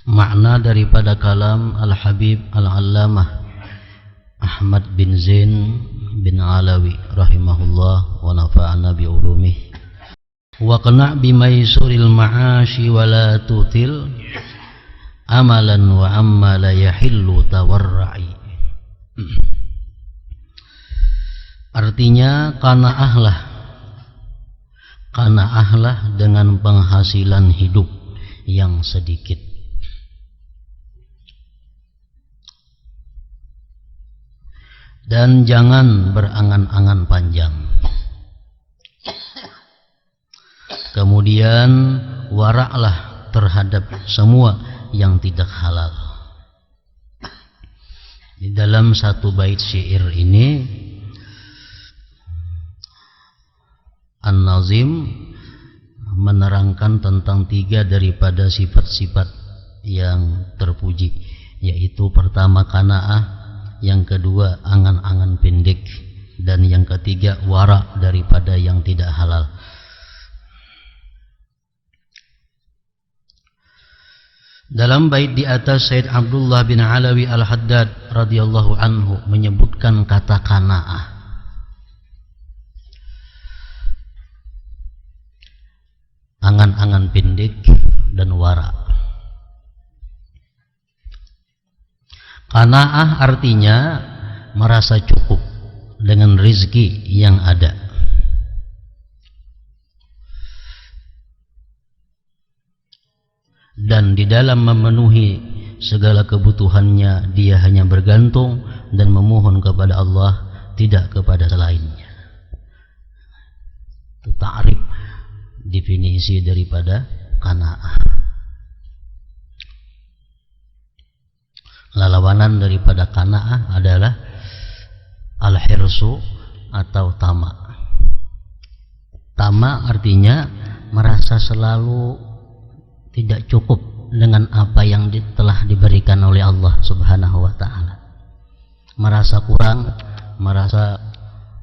makna daripada kalam Al-Habib Al-Allamah Ahmad bin Zain bin Alawi rahimahullah wa nafa'ana bi ulumih. Wa qna' bi maisuril ma'ashi wa la tutil amalan wa amma la yahillu tawarra'i. Artinya qanaahlah dengan penghasilan hidup yang sedikit. Dan jangan berangan-angan panjang. Kemudian waraklah terhadap semua yang tidak halal. Di dalam satu bait syair ini An-Nazim menerangkan tentang 3 daripada sifat-sifat yang terpuji, yaitu pertama qanaah, yang kedua angan-angan pendek, dan yang ketiga wara daripada yang tidak halal. Dalam bait di atas, Said Abdullah bin Alawi Al-Haddad radhiyallahu anhu menyebutkan kata qanaah. Angan-angan pendek dan wara. Qanaah artinya merasa cukup dengan rezeki yang ada. Dan di dalam memenuhi segala kebutuhannya dia hanya bergantung dan memohon kepada Allah, tidak kepada selainnya. Itu ta'rif, definisi daripada qanaah. Lawanan daripada qanaah adalah al-hirsu atau tamak. Tamak artinya merasa selalu tidak cukup dengan apa yang telah diberikan oleh Allah Subhanahu wa ta'ala. Merasa kurang, merasa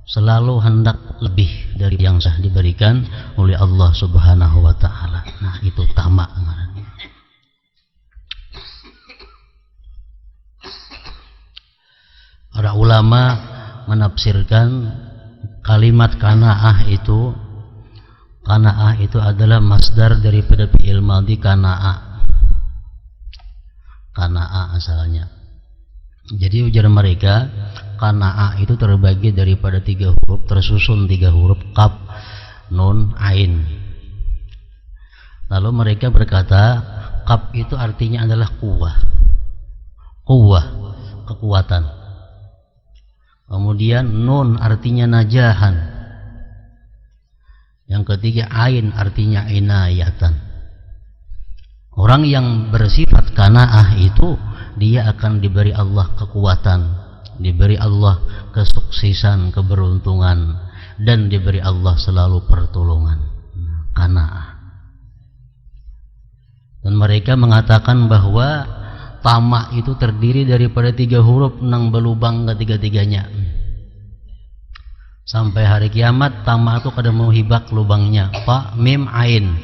selalu hendak lebih dari yang sudah diberikan oleh Allah Subhanahu wa ta'ala. Nah, itu tamak. Para ulama menafsirkan kalimat qanaah itu adalah masdar daripada fi'il madhi qana'a. Qana'a asalnya. Jadi ujar mereka, qana'a itu terbagi daripada 3 huruf, tersusun 3 huruf, qaf, nun, ain. Lalu mereka berkata, qaf itu artinya adalah quwwah, kekuatan. Kemudian nun artinya najahan. Yang ketiga ain artinya inayatan. Orang yang bersifat qanaah itu dia akan diberi Allah kekuatan, diberi Allah kesuksesan, keberuntungan, dan diberi Allah selalu pertolongan. Qanaah. Dan mereka mengatakan bahwa tamak itu terdiri daripada 3 huruf nang belubang ketiga-tiganya. Sampai hari kiamat tamak itu kada mau hibak lubangnya. Fa mim ain.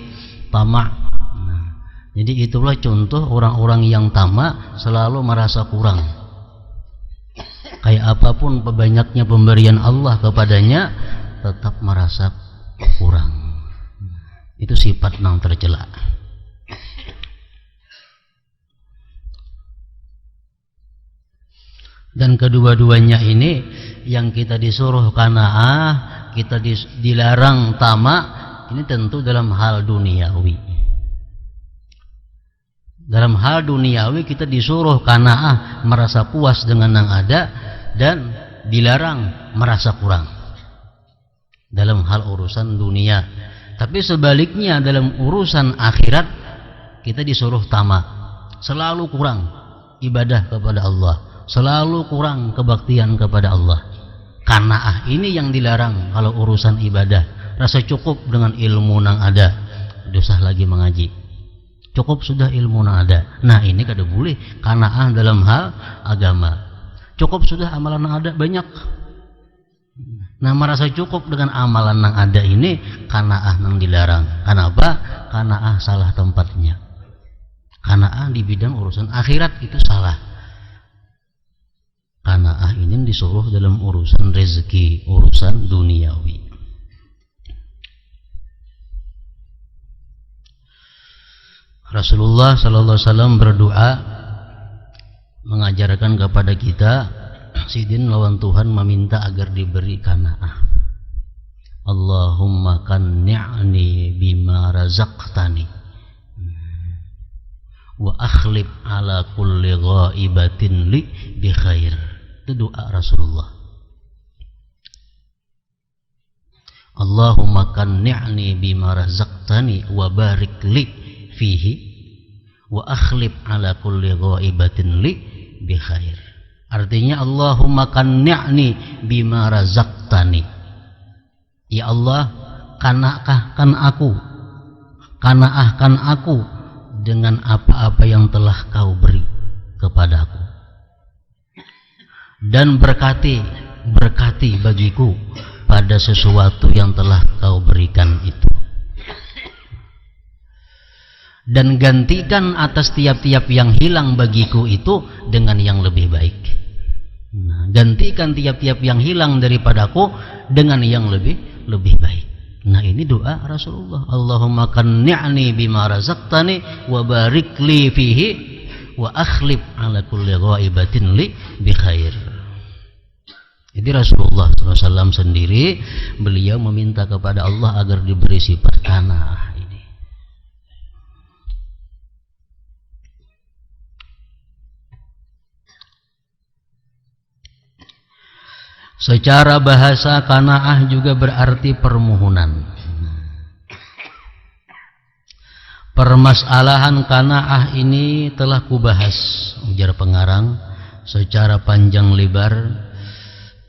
Tamak. Nah, jadi itulah contoh orang-orang yang tamak selalu merasa kurang. Kayak apapun banyaknya pemberian Allah kepadanya, tetap merasa kurang. Itu sifat nang tercela. Dan kedua-duanya ini yang kita disuruh qanaah, kita dilarang tamak, ini tentu dalam hal duniawi. Dalam hal duniawi kita disuruh qanaah, merasa puas dengan yang ada, dan dilarang merasa kurang dalam hal urusan dunia. Tapi sebaliknya dalam urusan akhirat kita disuruh tamak, selalu kurang ibadah kepada Allah, selalu kurang kebaktian kepada Allah. Qanaah ini yang dilarang kalau urusan ibadah. Rasa cukup dengan ilmu nang ada, dosa lagi mengaji. Cukup sudah ilmu nang ada. Nah, ini kada boleh qanaah dalam hal agama. Cukup sudah amalan nang ada banyak. Nah, merasa cukup dengan amalan nang ada ini qanaah nang dilarang. Kenapa? Qanaah salah tempatnya. Qanaah di bidang urusan akhirat itu salah. Qanaah ini disuruh dalam urusan rezeki, urusan duniawi. Rasulullah sallallahu alaihi wasallam berdoa mengajarkan kepada kita, sidin lawan Tuhan meminta agar diberi qanaah. Allahumma qanni'ni bima razaqtani wa akhlib ala kulli ghaibatin li bi khair. Itu doa Rasulullah. Allahumma qanni'ni bima razaqtani wa barik li fihi wa akhlib ala kulli ghaibatin li bi khair. Artinya Allahumma qanni'ni bima razaqtani. Ya Allah, qanaahkan aku dengan apa-apa yang telah Kau beri kepadaku, dan berkati bagiku pada sesuatu yang telah Kau berikan itu, dan gantikan atas tiap-tiap yang hilang bagiku itu dengan yang lebih baik. Nah, gantikan tiap-tiap yang hilang daripadaku dengan yang lebih baik. Nah, ini doa Rasulullah. Allahumma qanni'ni bima razaqtani wa barik li fihi wa akhlib ala kulli ghaibatin li bi khair. Jadi Rasulullah SAW sendiri, beliau meminta kepada Allah agar diberi sifat qanaah ini. Secara bahasa qanaah juga berarti permohonan. Permasalahan qanaah ini telah kubahas, ujar pengarang, secara panjang lebar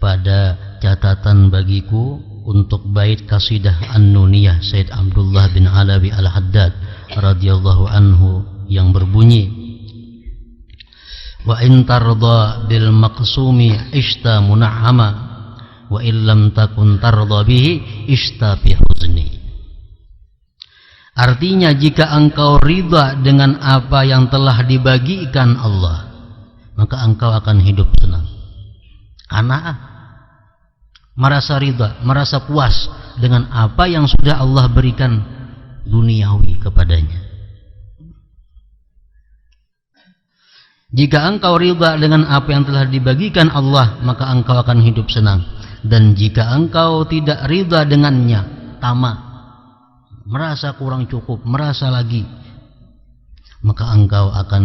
pada catatan bagiku untuk bait kasidah An-Nuniyah Said Abdullah bin Alawi Al-Haddad radhiyallahu anhu yang berbunyi, wa in tarda bil maqsumi ishta mun'ama wa illam takun tarda bihi ishta bi huzni. Artinya, jika engkau ridha dengan apa yang telah dibagikan Allah, maka engkau akan hidup senang. Qanaah, merasa ridha, merasa puas dengan apa yang sudah Allah berikan duniawi kepadanya. Jika engkau ridha dengan apa yang telah dibagikan Allah, maka engkau akan hidup senang. Dan jika engkau tidak ridha dengannya, tamak, merasa kurang cukup, merasa lagi, maka engkau akan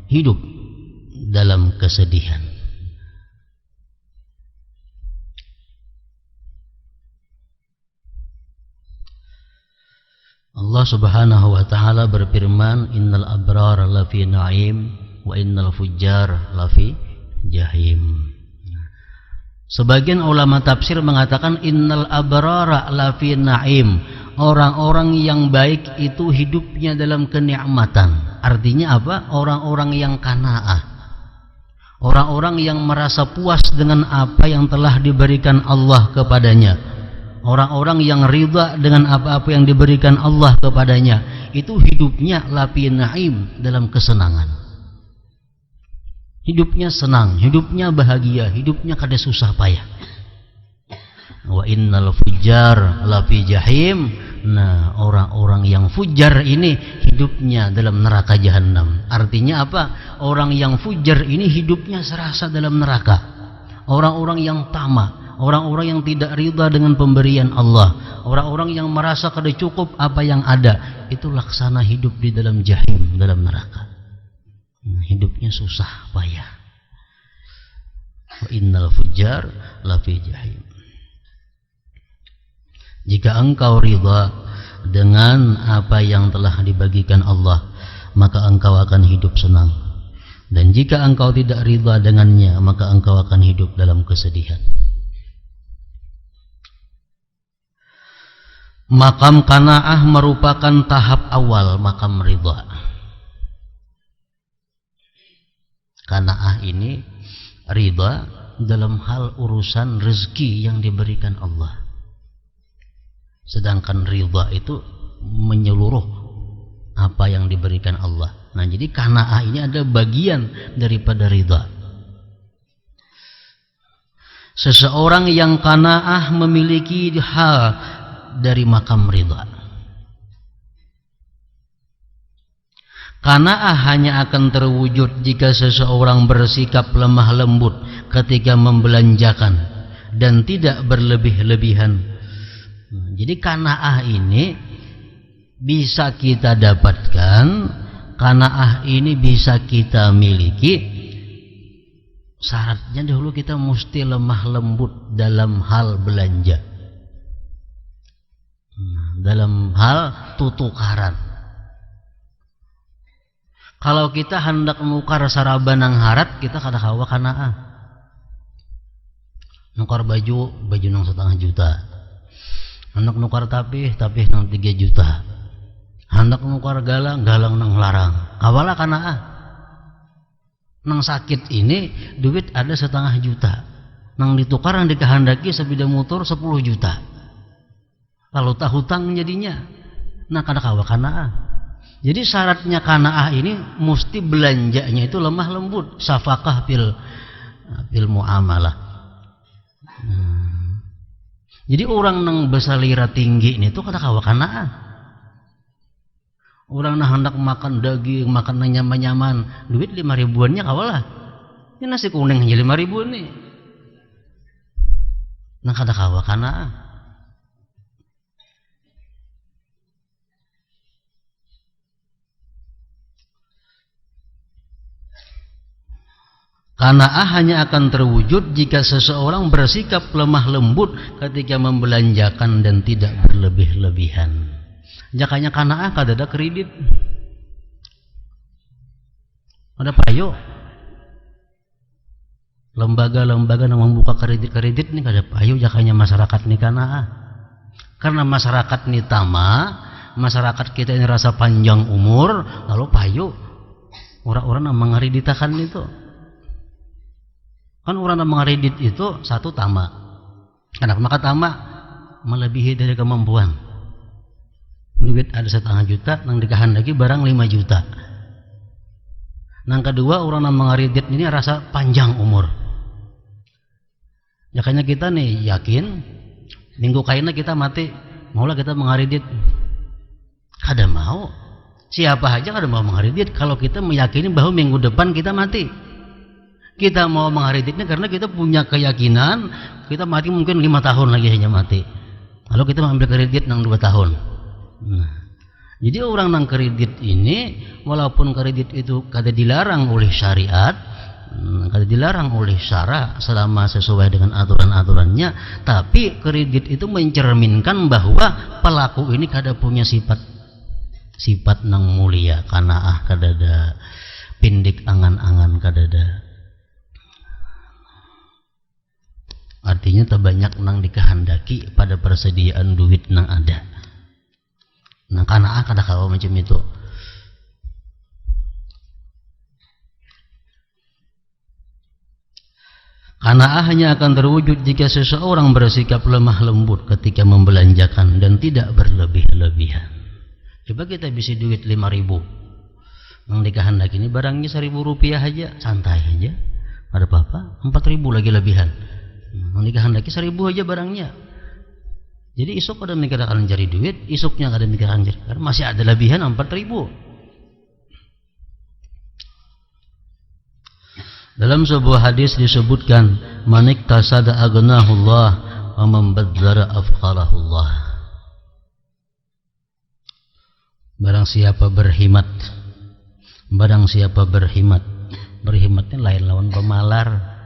hidup dalam kesedihan. Allah Subhanahu wa taala berfirman, innal abrara lafi na'im wa innal fujjar lafi jahim. Sebagian ulama tafsir mengatakan innal abrara lafi na'im, orang-orang yang baik itu hidupnya dalam kenikmatan. Artinya apa? Orang-orang yang qanaah, orang-orang yang merasa puas dengan apa yang telah diberikan Allah kepadanya, orang-orang yang ridha dengan apa-apa yang diberikan Allah kepadanya, itu hidupnya lafi na'im, dalam kesenangan. Hidupnya senang, hidupnya bahagia, hidupnya kada susah payah. Wa innal fujjar lafi jahim. Nah, orang-orang yang fujar ini hidupnya dalam neraka jahanam. Artinya apa? Orang yang fujar ini hidupnya serasa dalam neraka. Orang-orang yang tamak, orang-orang yang tidak ridha dengan pemberian Allah, orang-orang yang merasa kada cukup apa yang ada, itu laksana hidup di dalam jahim, dalam neraka. Nah, hidupnya susah payah. Wa innal fujjar lafi jahim. Jika engkau ridha dengan apa yang telah dibagikan Allah, maka engkau akan hidup senang. Dan jika engkau tidak ridha dengannya, maka engkau akan hidup dalam kesedihan. Makam qanaah merupakan tahap awal makam ridha. Qanaah ini ridha dalam hal urusan rezeki yang diberikan Allah. Sedangkan ridha itu menyeluruh apa yang diberikan Allah. Nah, jadi qanaah ini ada bagian daripada ridha. Seseorang yang qanaah memiliki hal dari makam ridha. Qanaah hanya akan terwujud jika seseorang bersikap lemah lembut ketika membelanjakan dan tidak berlebih-lebihan. Jadi qanaah ini bisa kita dapatkan, qanaah ini bisa kita miliki. Syaratnya dahulu kita mesti lemah lembut dalam hal belanja, dalam hal tutukaran. Kalau kita hendak nukar saraban nang harat, kita kada kawa qanaah. Nukar baju nang 1,5 juta. Hendak nukar tapih nang 3 juta. Hendak nukar galang nang larang. Kawalah qanaah. Nang sakit ini duit ada 1,5 juta. Nang ditukar nang dikehendaki sepeda motor 10 juta. Lalu tak hutang jadinya. Nah kada kawa qanaah. Jadi syaratnya qanaah ini mesti belanjanya itu lemah lembut, syafaqah fil muamalah. Jadi orang nang besalira tinggi ini tuh kada kawa qanaah. Orang nang hendak makan daging, makan nang nyaman-nyaman, duit 5 ribuannya kawalah. Ini nasi kuning aja 5 ribu nih. Nang kada kawa qanaah. Qanaah hanya akan terwujud jika seseorang bersikap lemah lembut ketika membelanjakan dan tidak berlebih-lebihan. Jakanya qanaah kada ada kredit. Ada payo. Lembaga-lembaga yang membuka kredit ini kada payo jakanya masyarakat ni qanaah. Karena masyarakat ni tama, masyarakat kita ini rasa panjang umur, lalu payo orang-orang yang mengkreditakan itu. Kan orang yang mengkredit itu satu tama. Karena maka tama melebihi dari kemampuan. Duit ada 1,5 juta, nang dikehendaki barang 5 juta. Nang kedua orang yang mengkredit ini rasa panjang umur. Makanya kita nih yakin minggu kainnya kita mati, maulah kita mengkredit. Kada mau. Siapa aja kada mau mengkredit kalau kita meyakini bahwa minggu depan kita mati. Kita mau mengkreditnya karena kita punya keyakinan kita mati mungkin 5 tahun lagi hanya mati. Lalu kita mengambil kredit nang 2 tahun. Nah, jadi orang nang kredit ini walaupun kredit itu kada dilarang oleh syariat, kada dilarang oleh syara selama sesuai dengan aturan-aturannya, tapi kredit itu mencerminkan bahwa pelaku ini kada punya sifat nang mulia, qanaah kada ada, pindik angan-angan kada ada. Artinya terbanyak nang dikehendaki pada persediaan duit nang ada. Nah qanaah kada kawa macam itu. Qanaah hanya akan terwujud jika seseorang bersikap lemah lembut ketika membelanjakan dan tidak berlebih-lebihan. Coba kita bisi duit 5 ribu. Nang dikehendaki ini barangnya 1.000 rupiah aja, santai aja. Ada apa-apa? 4 ribu lagi lebihan. Nang dikehendaki 1.000 aja barangnya. Jadi isuk kada mikirkan cari duit, isuknya kada mikirkan cari, karena masih ada lebihan 4.000. Dalam sebuah hadis disebutkan, manik tasada aghnahullah wa man badzara afqarahullah. Barang siapa berhimat, berhimatnya lain lawan pemalar.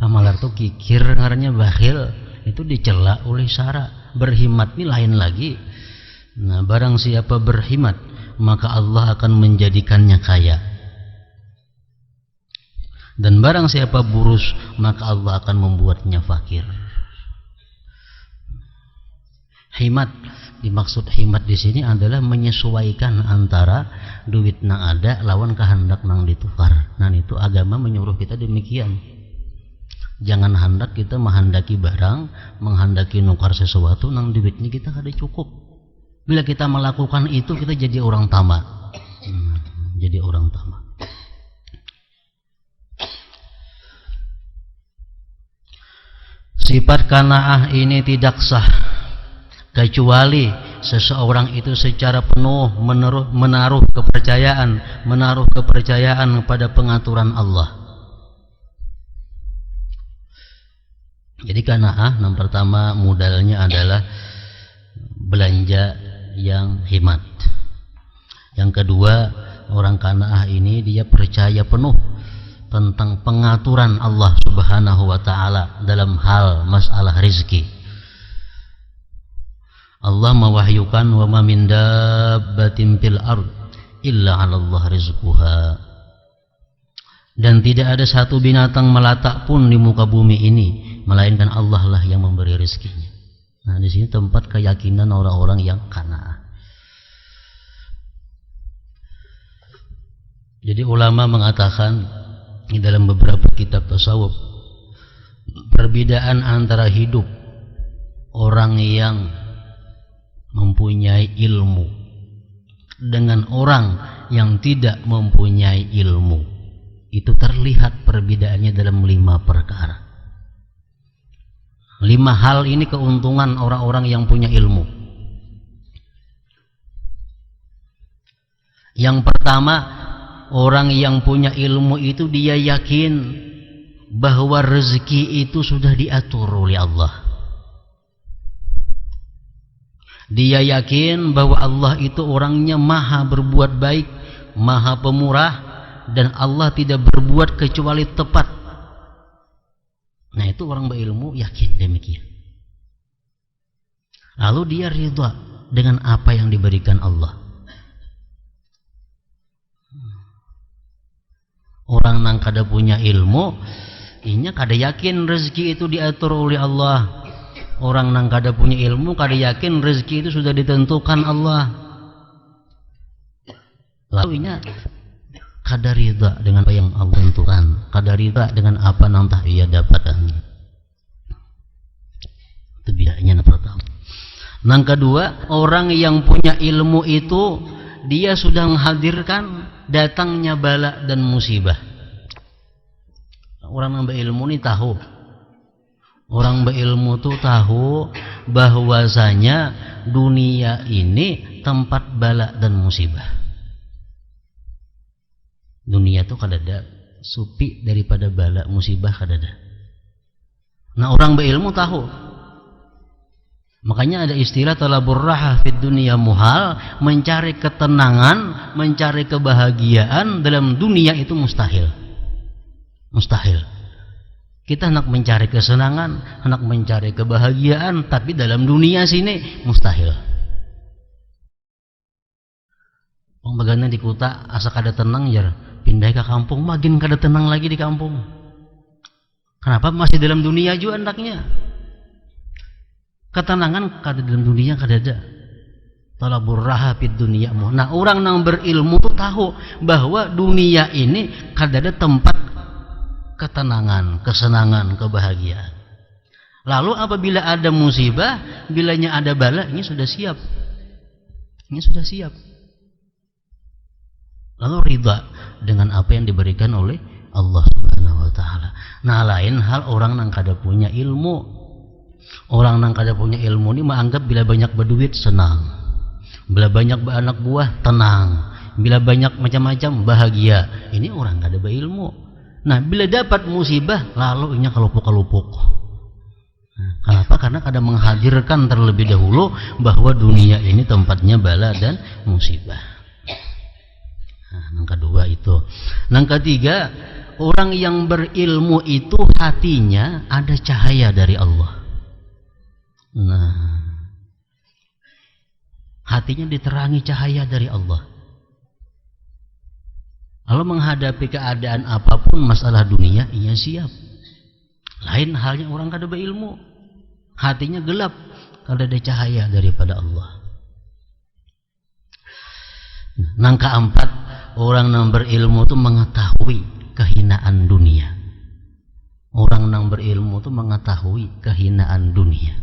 Pemalar tuh kikir, ngarannya bakhil, itu dicela oleh syara. Berhimat ini lain lagi. Nah, barang siapa berhimat, maka Allah akan menjadikannya kaya. Dan barang siapa burus, maka Allah akan membuatnya fakir. Himat, dimaksud himat di sini adalah menyesuaikan antara duit nang ada lawan kehendak nang ditukar. Nah, itu agama menyuruh kita demikian. Jangan hendak kita menghendaki barang, menghendaki nukar sesuatu nang duitnya kita kada cukup. Bila kita melakukan itu kita jadi orang tamak. jadi orang tamak. Sifat qanaah ini tidak sah kecuali seseorang itu secara penuh menaruh kepercayaan pada pengaturan Allah. Jadi qanaah yang pertama modalnya adalah belanja yang hemat. Yang kedua, orang qanaah ini dia percaya penuh tentang pengaturan Allah Subhanahu wa taala dalam hal masalah rezeki. Allah mewahyukan wa ma min dabbatin fil ard illa 'alallah rizquha. Dan tidak ada satu binatang melata pun di muka bumi ini melainkan Allah lah yang memberi rezekinya. Nah, di sini tempat keyakinan orang-orang yang qanaah. Jadi ulama mengatakan di dalam beberapa kitab tasawuf, perbedaan antara hidup orang yang mempunyai ilmu dengan orang yang tidak mempunyai ilmu itu terlihat perbedaannya dalam 5 perkara. 5 hal ini keuntungan orang-orang yang punya ilmu. Yang pertama, orang yang punya ilmu itu dia yakin bahwa rezeki itu sudah diatur oleh Allah. Dia yakin bahwa Allah itu orangnya maha berbuat baik, maha pemurah, dan Allah tidak berbuat kecuali tepat. Nah, itu orang berilmu yakin demikian. Lalu dia ridha dengan apa yang diberikan Allah. Orang nang kada punya ilmu, inya kada yakin rezeki itu diatur oleh Allah. Orang nang kada punya ilmu kada yakin rezeki itu sudah ditentukan Allah. Lalu inya kada ridha dengan apa yang Allah tentukan, kada ridha dengan apa nang tah ia dapatkan. Itu bedanya yang pertama. Yang kedua, orang yang punya ilmu itu dia sudah menghadirkan datangnya bala dan musibah. Orang yang berilmu ini tahu. Orang berilmu itu tahu bahwasanya dunia ini tempat bala dan musibah. Dunia itu kada ada supi daripada bala musibah kada ada. Nah, orang berilmu tahu. Makanya ada istilah talabur raha fid dunia muhal, mencari ketenangan, mencari kebahagiaan dalam dunia itu mustahil. Mustahil. Kita hendak mencari kesenangan, hendak mencari kebahagiaan, tapi dalam dunia sini mustahil. Wong bagana di kota asa kada tenang jar, pindah ke kampung makin kada tenang lagi di kampung. Kenapa? Masih dalam dunia juga hendaknya. Ketenangan kada dalam dunia kada ada. Talabur raha fid dunya. Nah, orang yang berilmu tuh tahu bahwa dunia ini kada ada tempat ketenangan, kesenangan, kebahagiaan. Lalu apabila ada musibah, bilanya ada bala, ini sudah siap. Ini sudah siap. Lalu ridha dengan apa yang diberikan oleh Allah Subhanahu wa taala. Nah, lain hal orang yang kada punya ilmu. Orang yang kada punya ilmu ini menganggap bila banyak berduit senang, bila banyak beranak buah tenang, bila banyak macam-macam bahagia. Ini orang kada berilmu. Nah, bila dapat musibah lalu inya kalupuk-kalupuk. Nah, kenapa? Karena kada menghadirkan terlebih dahulu bahwa dunia ini tempatnya bala dan musibah. Nah, yang kedua itu. Yang ketiga, orang yang berilmu itu hatinya ada cahaya dari Allah. Nah, hatinya diterangi cahaya dari Allah. Lalu menghadapi keadaan apapun masalah dunia, ia siap. Lain halnya orang kada berilmu, hatinya gelap, kada ada cahaya daripada Allah. Yang keempat, orang yang berilmu itu mengetahui kehinaan dunia. Orang yang berilmu itu mengetahui kehinaan dunia.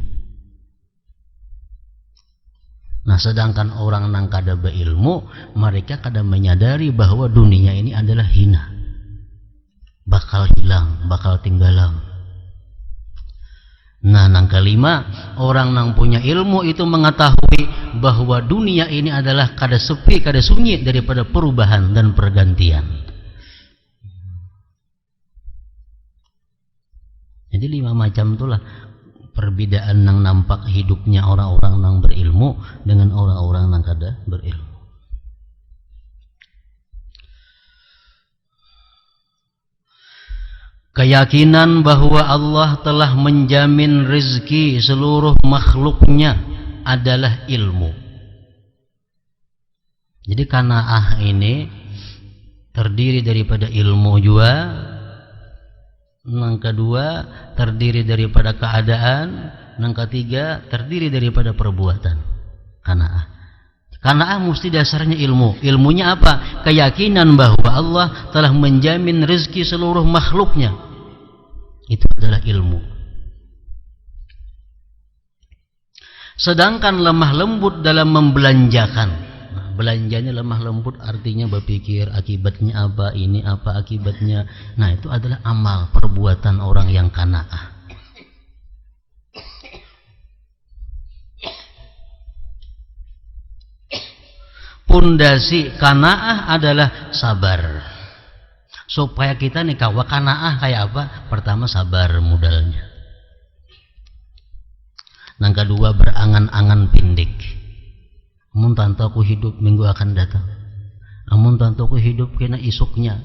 Nah, sedangkan orang nang kada berilmu, mereka kada menyadari bahwa dunia ini adalah hina, bakal hilang, bakal tinggalan. Nah, nang kelima, orang nang punya ilmu itu mengetahui bahwa dunia ini adalah kada sepi, kada sunyi daripada perubahan dan pergantian. Jadi 5 macam itulah perbedaan nang nampak hidupnya orang-orang nang berilmu dengan orang-orang nang kada berilmu. Keyakinan bahwa Allah telah menjamin rezeki seluruh makhluknya adalah ilmu. Jadi qanaah ini terdiri daripada ilmu juga. Yang kedua terdiri daripada keadaan. Yang ketiga terdiri daripada perbuatan. Qanaah. Qanaah mesti dasarnya ilmu. Ilmunya apa? Keyakinan bahwa Allah telah menjamin rezeki seluruh makhluknya. Itu adalah ilmu. Sedangkan lemah lembut dalam membelanjakan. Nah, belanjanya lemah lembut artinya berpikir akibatnya apa, ini apa akibatnya. Nah, itu adalah amal, perbuatan orang yang qanaah. Pondasi qanaah adalah sabar. Supaya kita nih kawa qanaah kayak apa? Pertama sabar modalnya. Yang kedua berangan-angan pendek. Amun tanto aku hidup minggu akan datang. Amun tanto aku hidup kena isuknya.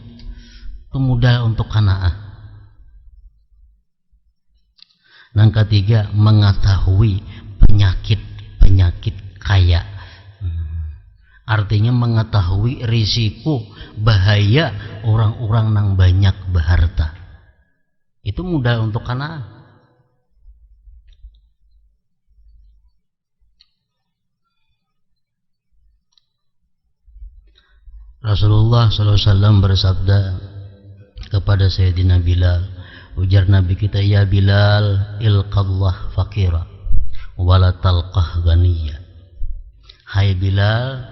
Itu modal untuk qanaah. Yang ketiga mengetahui penyakit kaya. Artinya mengetahui risiko bahaya orang-orang yang banyak berharta. Itu mudah untuk qanaah. Rasulullah SAW bersabda kepada Sayyidina Bilal, ujar Nabi kita, ya Bilal, ilqallah fakira wala talqah ghaniyya. Hai Bilal,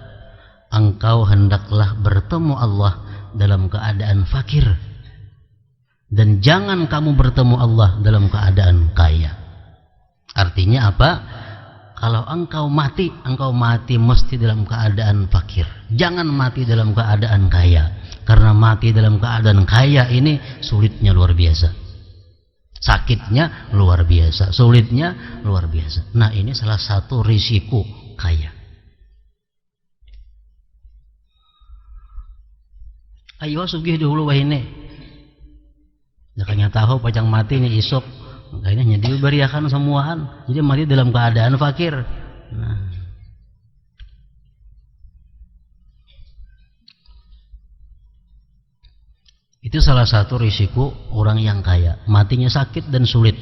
engkau hendaklah bertemu Allah dalam keadaan fakir, dan jangan kamu bertemu Allah dalam keadaan kaya. Artinya apa? Kalau engkau mati mesti dalam keadaan fakir. Jangan mati dalam keadaan kaya, karena mati dalam keadaan kaya ini sulitnya luar biasa, sakitnya luar biasa, sulitnya luar biasa. Nah, ini salah satu risiko kaya. Ayo sugih dahulu wahine. Jakanya tahu pajang mati nih isok. Kayaknya jadi beriakan semuaan. Jadi mati dalam keadaan fakir. Nah. Itu salah satu risiko orang yang kaya. Matinya sakit dan sulit.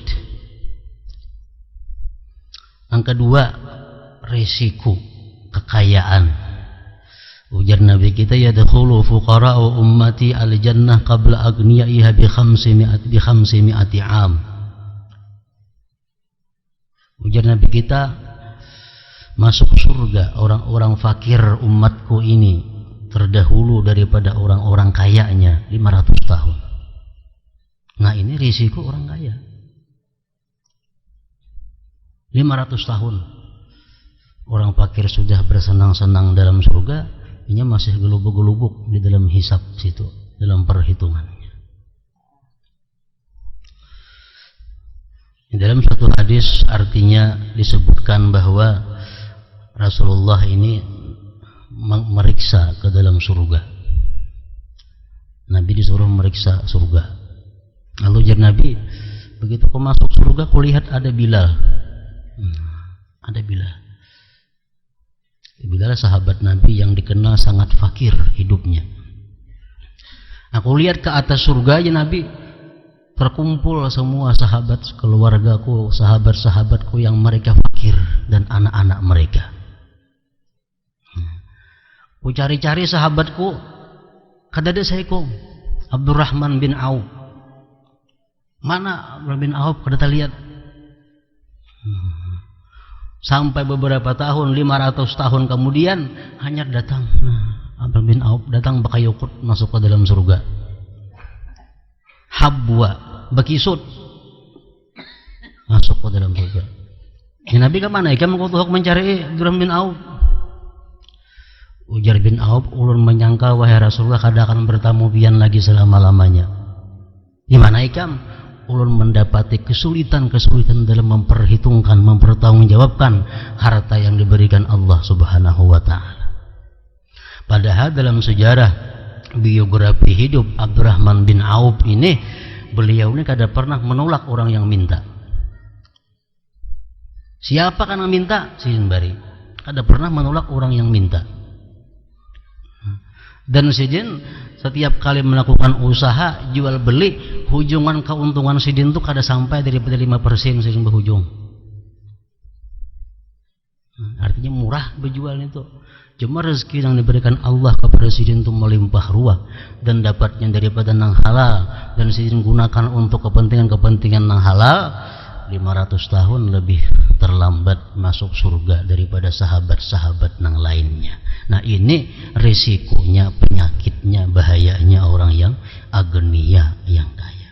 Yang kedua, risiko kekayaan. Ujar Nabi kita, yadkhulu fuqara'u ummati al-jannah qabla aghniyaiha bi 500 am. Ujar Nabi kita, masuk surga orang-orang fakir umatku ini terdahulu daripada orang-orang kayanya 500 tahun. Nah, ini risiko orang kaya. 500 tahun orang fakir sudah bersenang-senang dalam surga, ini masih gelubuk-gelubuk di dalam hisab situ, dalam perhitungannya. Dalam satu hadis artinya disebutkan bahwa Rasulullah ini meriksa ke dalam surga. Nabi disuruh meriksa surga. Lalu ujar Nabi, begitu kau masuk surga, kau lihat ada Bilal. Ada Bilal. Bilal sahabat Nabi yang dikenal sangat fakir hidupnya. Aku lihat ke atas surga ya Nabi, terkumpul semua sahabat keluargaku, sahabat-sahabatku yang mereka fakir dan anak-anak mereka. Ku cari-cari sahabatku, kadada sayko Abdurrahman bin Auf. Mana Abdurrahman bin Auf? Kada lihat. Sampai beberapa tahun, 500 tahun kemudian, hanya datang. Abdullah bin Auf datang pakai yogurt masuk ke dalam surga. Habwa, bekisut masuk ke dalam surga. Ya, Nabi kemana? Ikam kutuhuk mencari Abdullah bin Auf. Ujar bin Auf, ulun menyangka wahai Rasulullah kada akan bertamu pian lagi selama-lamanya. Gimana ikam? Ulun mendapati kesulitan-kesulitan dalam memperhitungkan, mempertanggungjawabkan harta yang diberikan Allah Subhanahu wa taala. Padahal dalam sejarah biografi hidup Abdurrahman bin Auf ini, beliau ini kada pernah menolak orang yang minta. Siapa kan yang minta? Sidin Bari. Kada pernah menolak orang yang minta. Dan Sidin setiap kali melakukan usaha jual beli, hujungan keuntungan Sidin itu kada sampai daripada 5% Sidin berhujung. Artinya murah berjual itu. Cuma rezeki yang diberikan Allah kepada Sidin itu melimpah ruah dan dapatnya daripada nang halal, dan Sidin gunakan untuk kepentingan-kepentingan nang halal. 500 tahun lebih terlambat masuk surga daripada sahabat-sahabat nang lainnya. Nah, ini risikonya, penyakitnya, bahayanya orang yang agnia, yang kaya.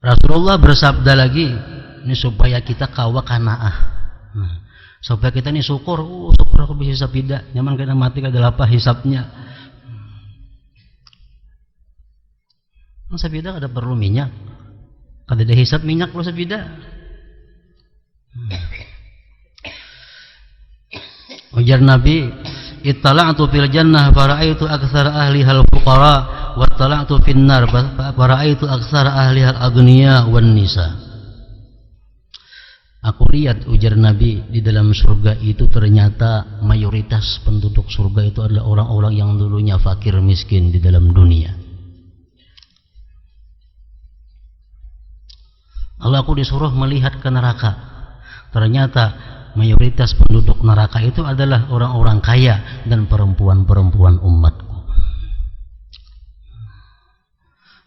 Rasulullah bersabda lagi, ini supaya kita kawa kanaah. Nah, supaya kita ini syukur, syukur aku bisa hisab tidak, nyaman kena mati kada apa hisabnya. Sabida kada perlu minyak, kada ada hisab minyak perlu sabida. Ujar Nabi, ittala'tu fil jannah fara'aitu aktsara ahliha al-fuqara wa ittala'tu fin nar fara'aitu aktsara ahliha al-aghniya wan nisa. Aku lihat, ujar Nabi, di dalam surga itu ternyata mayoritas penduduk surga itu adalah orang-orang yang dulunya fakir miskin di dalam dunia. Lalu aku disuruh melihat ke neraka. Ternyata mayoritas penduduk neraka itu adalah orang-orang kaya dan perempuan-perempuan umatku.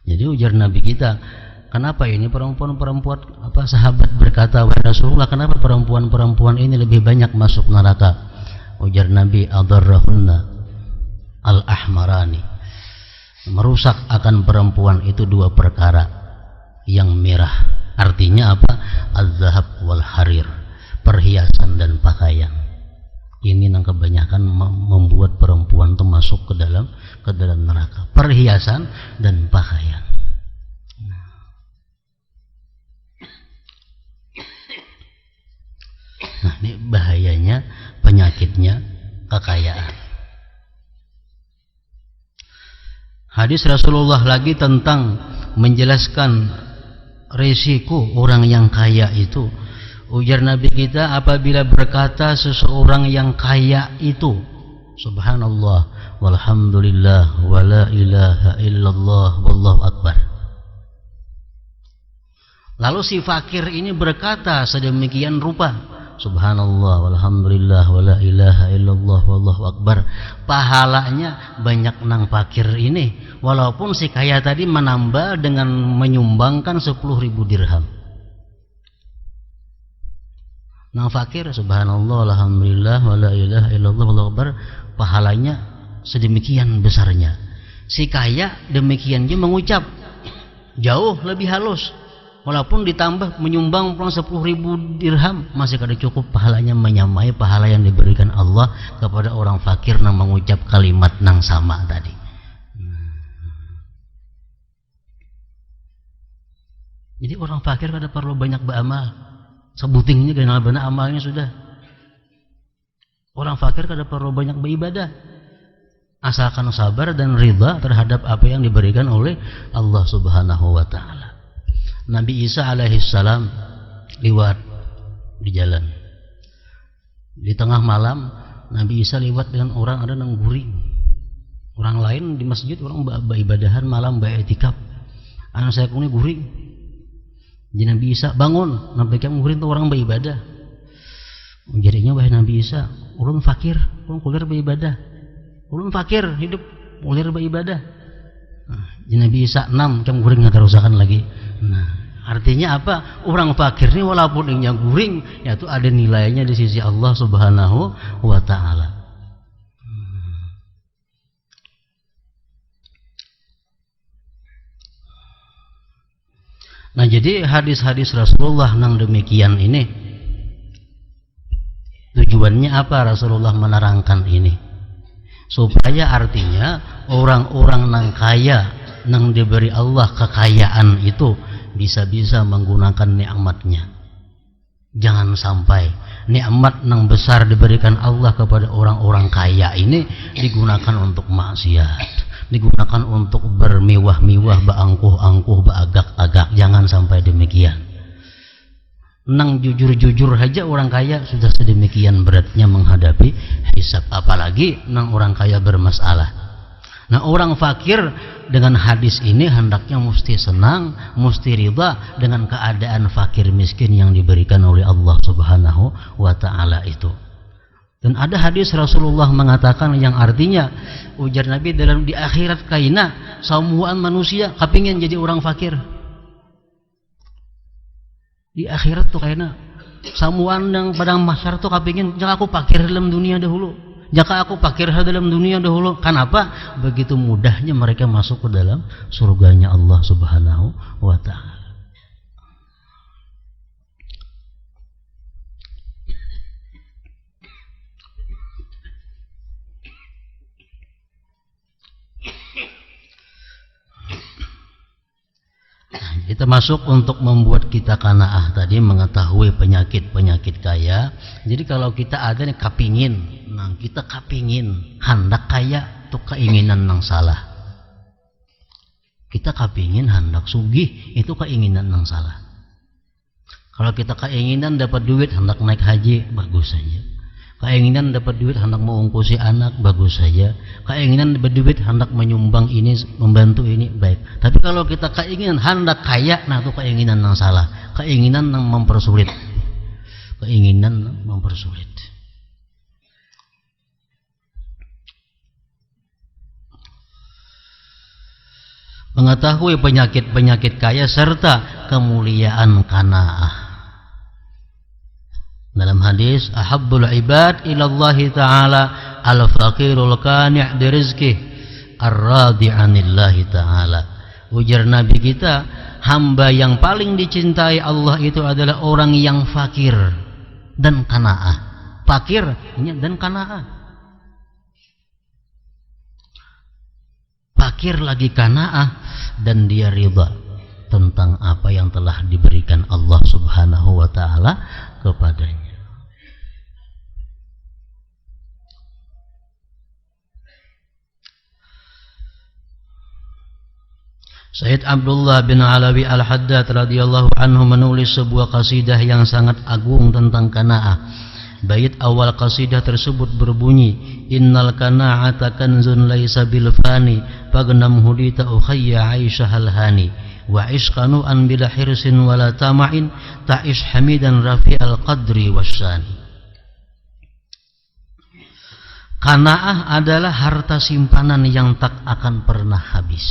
Jadi ujar Nabi kita, kenapa ini perempuan-perempuan, sahabat berkata, wahai Rasulullah, kenapa perempuan-perempuan ini lebih banyak masuk neraka? Ujar Nabi, adarrahunna al-ahmarani. Merusak akan perempuan itu dua perkara yang merah. Artinya apa? Az-zahab wal harir, perhiasan dan pakaian. Ini yang kebanyakan membuat perempuan itu masuk ke dalam neraka. Perhiasan dan pakaian. Nah, ini bahayanya, penyakitnya kekayaan. Hadis Rasulullah lagi tentang menjelaskan risiko orang yang kaya itu. Ujar Nabi kita, apabila berkata seseorang yang kaya itu, subhanallah walhamdulillah wala ilaha illallah wallahu akbar, lalu si fakir ini berkata sedemikian rupa, subhanallah walhamdulillah wala ilaha illallah wallahu akbar, pahalanya banyak nang fakir ini, walaupun si kaya tadi menambah dengan menyumbangkan 10.000 dirham. Nang fakir subhanallah alhamdulillah wala ilaha illallah wallahu akbar, pahalanya sedemikian besarnya. Si kaya demikian dia mengucap jauh lebih halus, walaupun ditambah menyumbang pulang 10.000 dirham, masih kada cukup pahalanya menyamai pahala yang diberikan Allah kepada orang fakir yang mengucap kalimat nang sama tadi. Jadi orang fakir kada perlu banyak beramal, sebutingnya kenal benar amalnya sudah. Orang fakir kada perlu banyak beribadah, asalkan sabar dan ridha terhadap apa yang diberikan oleh Allah Subhanahu wa taala. Nabi Isa alaihissalam lewat di jalan. Di tengah malam Nabi Isa lewat dengan orang ada nang guring. Orang lain di masjid orang beribadahan malam beriktikaf. Anak saya kuni guring. Jadi Nabi Isa bangun, Nabi kamu guring tu orang beribadah. Jadinya wahai Nabi Isa, ulun fakir, ulun kuliah beribadah. Ulun fakir hidup kuliah beribadah. Nabi Isa 6 cam guring kerusakan lagi. Nah, artinya apa? Orang fakir ini walaupun nya guring, ya itu ada nilainya di sisi Allah Subhanahu wa taala. Nah, jadi hadis-hadis Rasulullah nang demikian ini tujuannya apa Rasulullah menerangkan ini? Supaya artinya orang-orang nang kaya, nang diberi Allah kekayaan itu bisa-bisa menggunakan nikmatnya. Jangan sampai nikmat nang besar diberikan Allah kepada orang-orang kaya ini digunakan untuk maksiat, digunakan untuk bermewah-mewah, beangkuh-angkuh, beagak-agak. Jangan sampai demikian. Nang jujur-jujur aja orang kaya sudah sedemikian beratnya menghadapi hisab, apalagi nang orang kaya bermasalah. Nah, orang fakir dengan hadis ini hendaknya mesti senang, mesti ridha dengan keadaan fakir miskin yang diberikan oleh Allah Subhanahu wa taala itu. Dan ada hadis Rasulullah mengatakan yang artinya, ujar Nabi, dalam di akhirat kaina samuan manusia kepingin jadi orang fakir. Di akhirat tuh kaina samuan yang padang mahsyar tuh kepingin jangan aku fakir dalam dunia dahulu. Jika aku fakir dalam dunia dahulu. Kenapa? Begitu mudahnya mereka masuk ke dalam surganya Allah Subhanahu wa ta'ala. Kita masuk untuk membuat kita qanaah tadi, mengetahui penyakit-penyakit kaya. Jadi kalau kita ada nih kapingin, nah kita kapingin hendak kaya, itu keinginan yang salah. Kita kapingin hendak sugih, itu keinginan yang salah. Kalau kita keinginan dapat duit hendak naik haji, bagus saja. Keinginan dapat duit hendak mengungkusi anak, bagus saja. Keinginan dapat duit hendak menyumbang ini, membantu ini, baik. Tapi kalau kita keinginan hendak kaya, nah itu keinginan yang salah. Keinginan yang mempersulit. Keinginan yang mempersulit. Mengetahui penyakit-penyakit kaya serta kemuliaan qanaah. Dalam hadis, ahabbul ibad ilallahi ta'ala al-faqirul qani' bi rizqih ar-radi 'anillahi ta'ala. Ujar Nabi kita, hamba yang paling dicintai Allah itu adalah orang yang fakir dan qanaah. Fakir dan qanaah. Fakir lagi qanaah dan dia ridha tentang apa yang telah diberikan Allah Subhanahu wa ta'ala kepadanya. Sayyid Abdullah bin Alawi Al-Haddad radhiyallahu anhu menulis sebuah qasidah yang sangat agung tentang qanaah. Bait awal qasidah tersebut berbunyi, innal qanaa'ata kanzun laisa bil fani fagnam hudita ukhayya aisyahal hani wa ishqanu an bila hirsin wala tama'in ta'ish hamidan rafi'al qadri wasyani. Qanaah adalah harta simpanan yang tak akan pernah habis.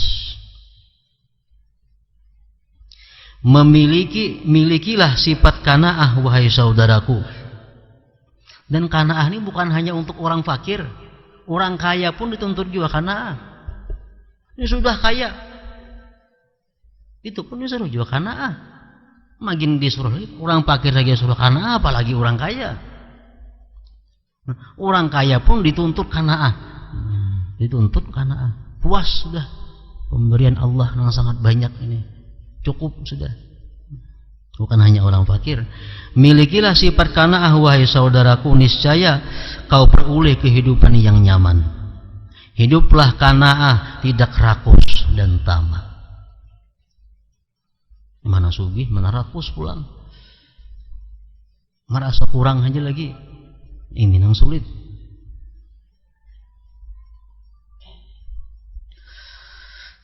Milikilah sifat qanaah wahai saudaraku. Dan qanaah ini bukan hanya untuk orang fakir, orang kaya pun dituntut juga qanaah. Ini sudah kaya, itu pun disuruh juga qanaah. Makin disuruh orang fakir lagi suruh qanaah, apalagi orang kaya. Orang kaya pun dituntut qanaah, dituntut qanaah. Puas sudah pemberian Allah yang sangat banyak ini. Cukup sudah. Bukan hanya orang fakir. Milikilah sifat qanaah wahai saudaraku, niscaya kau peroleh kehidupan yang nyaman. Hiduplah qanaah, tidak rakus dan tamak. Mana sugih, mana rakus pulang. Merasa kurang aja lagi. Ini yang sulit.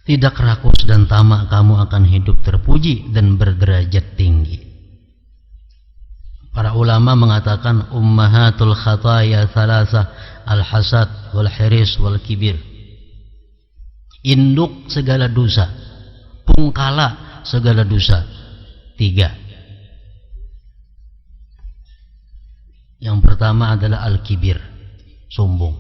Tidak rakus dan tamak, kamu akan hidup terpuji dan berderajat tinggi. Para ulama mengatakan ummahatul khataya thalatha al-hasad wal hiris wal kibir. induk segala dosa, pungkala segala dosa. 3. Yang pertama adalah al-kibir, sombong.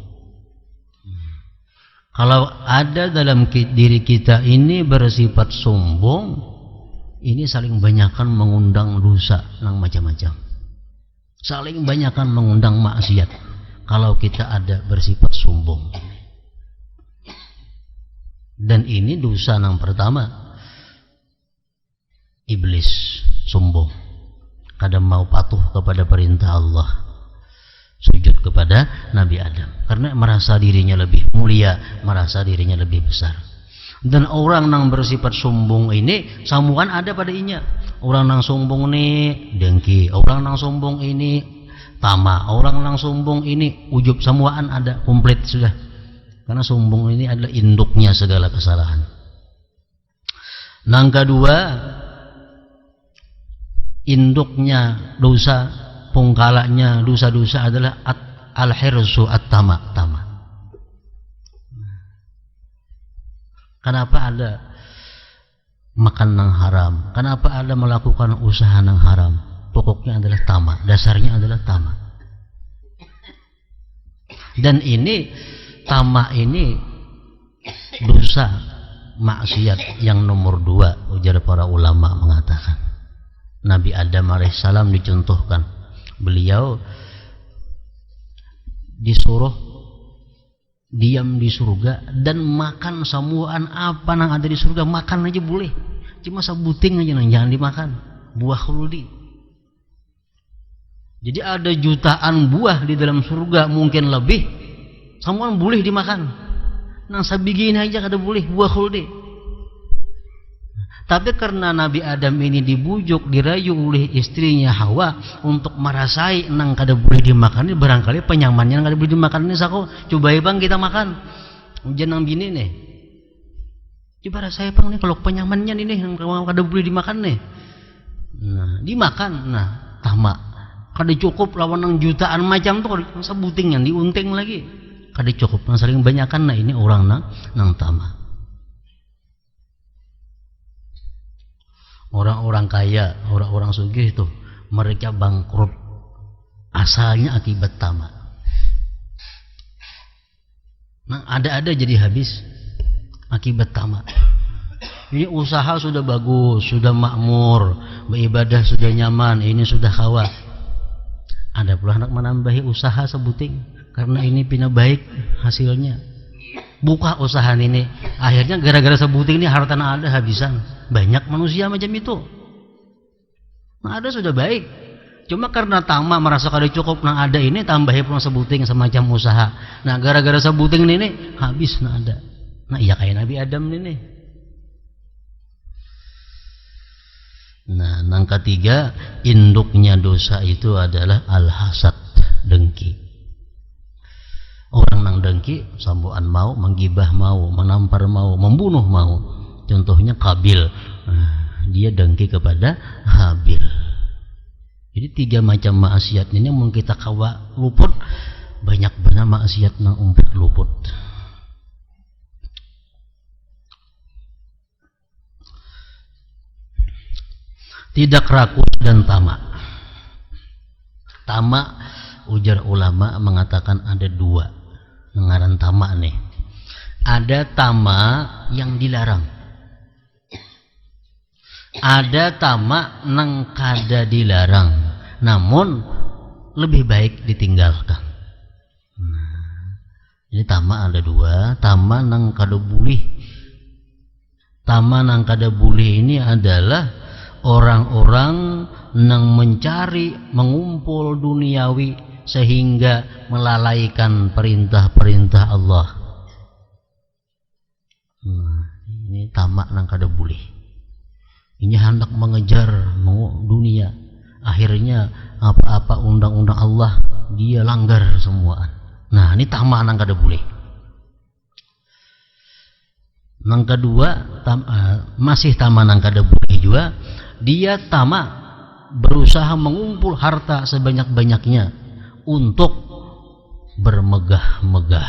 Kalau ada dalam diri kita ini bersifat sombong, ini saling banyakkan mengundang dosa yang macam-macam. Saling banyakkan mengundang maksiat. Kalau kita ada bersifat sombong. Dan ini dosa yang pertama. Iblis sombong, kadang mau patuh kepada perintah Allah, sujud kepada Nabi Adam karena merasa dirinya lebih mulia, merasa dirinya lebih besar. Dan orang yang bersifat sombong ini samuan ada pada inya. Orang yang sombong ini dengki, orang yang sombong ini tamak, orang yang sombong ini ujub, samuan ada komplit sudah. Karena sombong ini adalah induknya segala kesalahan. Yang kedua, induknya dosa, pungkalanya dosa-dosa adalah al-hirsu at-tama. Kenapa ada makan yang haram? Kenapa ada melakukan usaha yang haram? Pokoknya adalah tamak, dasarnya adalah tamak. Dan ini tamak ini dosa maksiat yang nomor 2, ujar para ulama mengatakan. Nabi Adam alaihissalam dicontohkan, beliau disuruh diam di surga dan makan semuaan apa yang ada di surga, makan aja boleh, cuma sebuting aja yang jangan dimakan, buah khuldi. Jadi ada jutaan buah di dalam surga, mungkin lebih, semua boleh dimakan. Nang sabigin aja kada boleh, buah khuldi. Tapi karena Nabi Adam ini dibujuk, dirayu oleh istrinya Hawa untuk merasai nang kada boleh dimakan, ini barangkali penyamannya nang kada boleh dimakan ini sako, coba bang kita makan. Ujian nang bini nih. Coba rasai bang nih kalau penyamannya nih nang kada boleh dimakan nih. Nah, dimakan. Nah, tamak. Kada cukup lawan nang jutaan macam tuh sebuting yang diunting lagi. Kada cukup, nang saling banyakan. Nah, ini orang nang tamak. Orang-orang kaya, orang-orang sugih itu mereka bangkrut asalnya akibat tamak. Nah, ada-ada jadi habis akibat tamak. Ini usaha sudah bagus, sudah makmur, beribadah sudah nyaman, ini sudah hawa. Ada pula anak menambahi usaha sebuting karena ini pina baik hasilnya. Buka usaha ini, akhirnya gara-gara sebuting ini harta ada habisan. Banyak manusia macam itu. Nah, ada sudah baik, cuma karena tamak merasa kada cukup, nah ada ini tambahi pula sebuting semacam usaha. Nah, gara-gara sebuting ini habis nah ada. Nah, iya kayak Nabi Adam ini. Nah, yang ketiga, induknya dosa itu adalah al-hasad, dengki. Orang nang dengki, sambuan mau, menggibah mau, menampar mau, membunuh mau. Contohnya Qabil, dia dengki kepada Habil. Jadi 3 macam maksiat ini yang kita kawa luput, banyak benar maksiat nang umpet luput. Tidak rakus dan tamak. Tamak, ujar ulama mengatakan ada 2 ngaran tamak nih. Ada tamak yang dilarang. Ada tamak nang kada dilarang, namun lebih baik ditinggalkan. Nah, jadi tamak ada 2, tamak nang kada boleh. Tamak nang kada boleh ini adalah orang-orang nang mencari, mengumpul duniawi sehingga melalaikan perintah-perintah Allah. Nah, ini tamak nang kada boleh. Ini hendak mengejar dunia, akhirnya apa-apa undang-undang Allah dia langgar semua. Nah, ini tamak nang kada boleh. Nang kedua, masih tamak nang kada boleh juga, dia tamak berusaha mengumpul harta sebanyak-banyaknya untuk bermegah-megah.